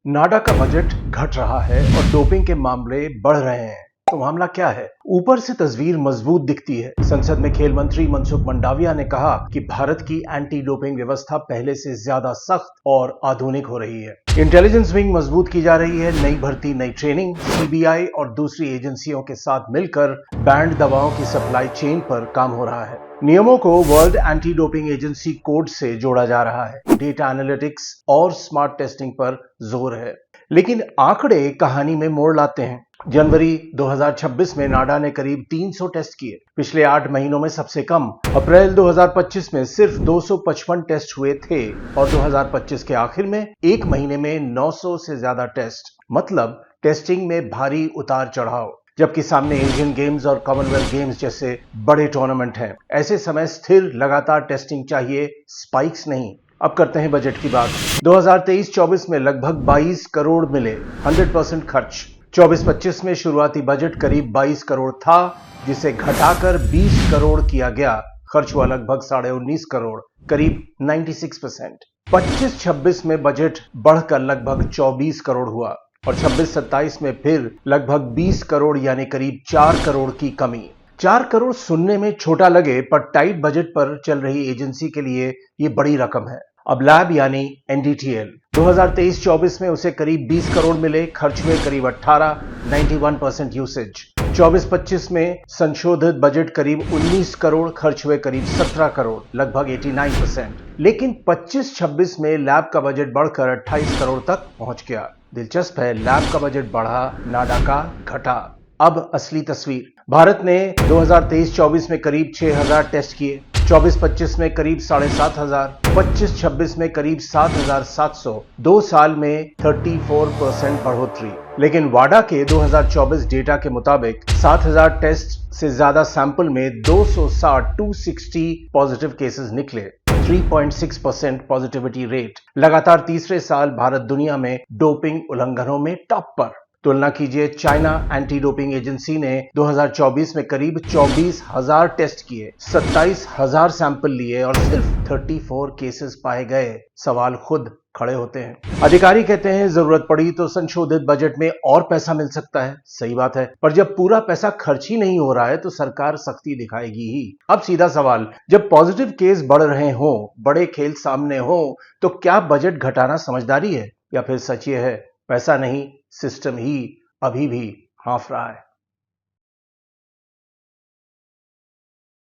नाडा का बजट घट रहा है और डोपिंग के मामले बढ़ रहे हैं। तो मामला क्या है? ऊपर से तस्वीर मजबूत दिखती है। संसद में खेल मंत्री मनसुख मंडाविया ने कहा कि भारत की एंटी डोपिंग व्यवस्था पहले से ज्यादा सख्त और आधुनिक हो रही है। इंटेलिजेंस विंग मजबूत की जा रही है। नई भर्ती, नई ट्रेनिंग, सीबीआई और दूसरी एजेंसियों के साथ मिलकर बैंड दवाओं की सप्लाई चेन पर काम हो रहा है। नियमों को world anti doping agency code से जोड़ा जा रहा है। डेटा एनालिटिक्स और स्मार्ट टेस्टिंग पर जोर है। लेकिन आंकड़े कहानी में मोड़ लाते हैं। जनवरी 2026 में नाडा ने करीब 300 टेस्ट किए, पिछले 8 महीनों में सबसे कम। अप्रैल 2025 में सिर्फ 255 टेस्ट हुए थे और 2025 के आखिर में एक महीने में 900 से ज्यादा टेस्ट। मतलब टेस्टिंग में भारी उतार चढ़ाव। जबकि सामने एशियन गेम्स और कॉमनवेल्थ गेम्स जैसे बड़े टूर्नामेंट हैं। ऐसे समय स्थिर लगातार टेस्टिंग चाहिए, स्पाइक्स नहीं। अब करते हैं बजट की बात। 2023-24 में लगभग 22 करोड़ मिले, 100% खर्च। 24-25 में शुरुआती बजट करीब 22 करोड़ था, जिसे घटाकर 20 करोड़ किया गया। खर्च हुआ लगभग 19.5 करोड़, करीब 96%। 25-26 में बजट बढ़कर लगभग 24 करोड़ हुआ और 26-27 में फिर लगभग 20 करोड़ यानी करीब 4 करोड़ की कमी। 4 करोड़ सुनने में छोटा लगे, पर टाइट बजट पर चल रही एजेंसी के लिए ये बड़ी रकम है। अब लैब यानी एनडीटीएल 2023-24 में उसे करीब 20 करोड़ मिले, खर्च हुए करीब 18, 91% यूसेज। 24-25 में संशोधित बजट करीब 19 करोड़, खर्च हुए करीब 17 करोड़, लगभग 89%। लेकिन 25-26 में लैब का बजट बढ़कर 28 करोड़ तक पहुंच गया। दिलचस्प है, लैब का बजट बढ़ा, नाडा का घटा। अब असली तस्वीर। भारत ने 2023-24 में करीब 6,000 टेस्ट किए, 24-25 में करीब 7,500, 25-26 में करीब 7,700। 2 साल में 34% बढ़ोतरी। लेकिन वाडा के 2024 डेटा के मुताबिक 7,000 टेस्ट से ज्यादा सैंपल में 260 पॉजिटिव केसेस निकले, 3.6% पॉजिटिविटी रेट। लगातार तीसरे साल भारत दुनिया में डोपिंग उल्लंघनों में टॉप पर। तुलना कीजिए, चाइना एंटी डोपिंग एजेंसी ने 2024 में करीब 24,000 टेस्ट किए, 27,000 सैंपल लिए और सिर्फ 34 केसेस पाए गए। सवाल खुद खड़े होते हैं। अधिकारी कहते हैं जरूरत पड़ी तो संशोधित बजट में और पैसा मिल सकता है। सही बात है, पर जब पूरा पैसा खर्च ही नहीं हो रहा है तो सरकार सख्ती दिखाएगी ही। अब सीधा सवाल, जब पॉजिटिव केस बढ़ रहे हों, बड़े खेल सामने हो, तो क्या बजट घटाना समझदारी है या फिर सच ये है पैसा नहीं, सिस्टम ही अभी भी हाँफ रहा है।